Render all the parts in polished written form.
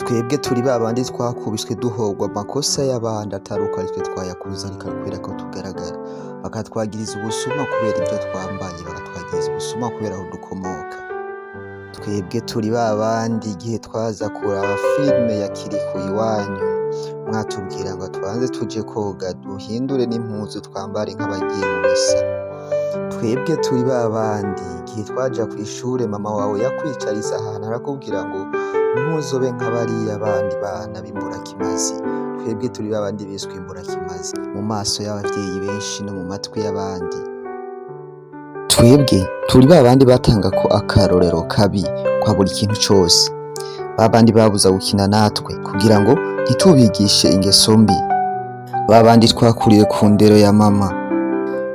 Twebwe turi babandi twakubiswe duhogwa amakosa y'abandi ataruko aritwe twayakoze ariko kubera ko tugaragara, bakatwagiriza ubusuma kubera ibyo twambaye, bakatwagiriza ubusuma kubera aho dukomoka. Twebwe turi babandi igihe twaza kuraba filime ya Kiriku Iwanyu, mwatubwira ngo twanze tuje koga duhindure n'impuzu twambare nk'abagiye mu misa. Twebwe turi babandi igihe twaja kw'ishure mama wawe yakwicariza ahantu arakubwira ngo ntuzobe nk'abariya bandi bana b'imburakimazi. Twebwe turi babandi biswe imburakimazi mu maso y'abavyeyi benshi no mu matwi y'abandi. Twebwe turi babandi batanga ko akarorero kabi kwa buri kintu cose, babandi babuza gukina natwe kugira ngo ntitubigishe ingeso mbi, babandi twakuriye ku ndero ya mama.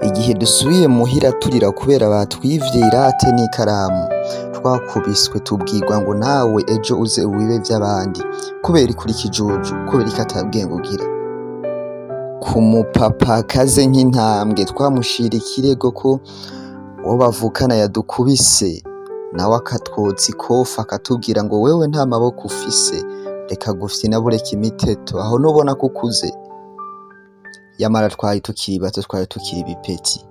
Igihe dusubiye muhira turira kubera batwivye irate n'ikaramu, twakubiswe tubwirwa ngo nawe ejo uze uwibe vy'abandi kubera ikuri ikijuju, kubera ikatabwenge ugira. Ku mupapa akaze nk'intambwe twamushira ikirego ko uwo bavukana yadukubise, nawe akatwotsa ikofi akatubwira ngo wewe nta maboko ufise, reka gufyina bureka imiteto aho nubona ko ukuze. Yamara twari tukiri bato, twari tukiri ibipeti.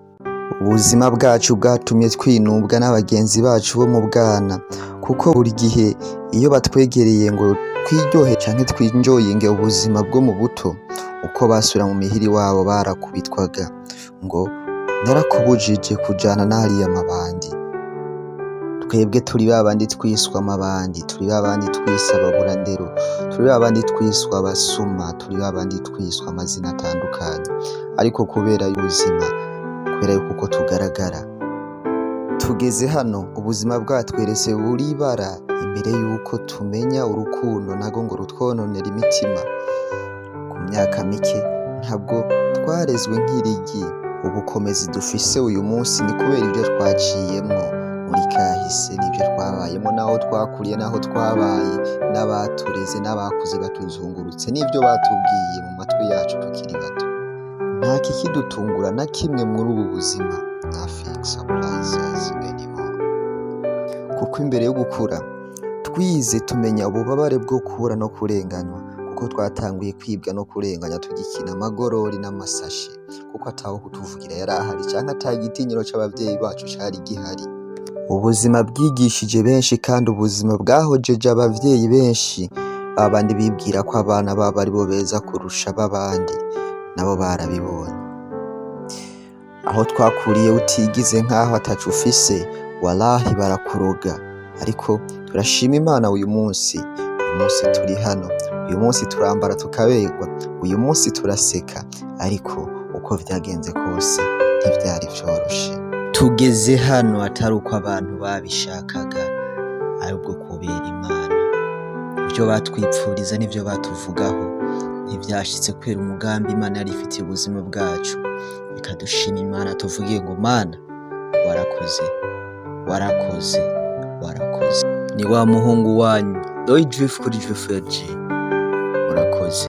Ubuzima bwacu bwatumye twinubwa n'abagenzi bacu bo mu bwana, kuko buri gihe iyo batwegereye ngo twiryohe canke twinjoyinge ubuzima bwo mu buto, uko basubira mu mihira iwabo barakubitwaga ngo narakubujije kujana n'ariya mabandi. Twebwe turi babandi twiswa amabandi, turi babandi twisa ababurandero, turi babandi twiswa abasuma, turi babandi twiswa amazina atandukanye, ariko kubera ubuzima, kubera yuko uko tugaragara tugeze hano, ubuzima bwatweretse buri bara imbere yuko tumenya urukundo nago ngo rutwononera imitima. Ku myaka mike ntabwo twarezwe nk'irigi, ubukomezi dufise uyu munsi ni kubera ibyo twaciyemwo muri kahise, n'ibyo twabayemo, naho twakuriye, naho twabaye, n'abatureze n'abakuze batuzungurutse, n'ibyo batubwiye mu matwi yacu tukiri bato. Nta kikidutungura na kimwe muri ubu buzima, nothing surprises anymore. Kuko imbere yo gukura twize tumenya ububabare bwo kubura no kurenganywa, kuko twatanguye kwibwa no kurenganya tugikina amagorori n'amasashi, kuko ataho kutuvugira yari ahari canke ata igitinyiro c'abavyeyi bacu cari gihari. Ubuzima bwigishije benshi kandi ubuzima bwahojeje abavyeyi benshi, babandi bibwira ko abana babo ari bo beza kurusha babandi, nabo barabibonye. Aho twakuriye utigize nk'aho ataco ufise, wallahi barakuroga. Ariko turashima Imana uyu munsi turi hano, uyu munsi turambara tukaberwa, uyu munsi turaseka, ariko uko vyagenze kose ntivyari vyoroshe. Tugeze hano atari uko abantu babishakaga, ahubwo kubera Imana. Ivyo batwipfuriza n'ivyo batuvugaho ntivyashitse kubera umugambi Imana yari ifitiye ubuzima bwacu. Reka dushime Imana tuvuge ngo Mana warakoze, warakoze, warakoze. Ni wa muhungu wanyu Doi Drift kuri Drift FG. Murakoze.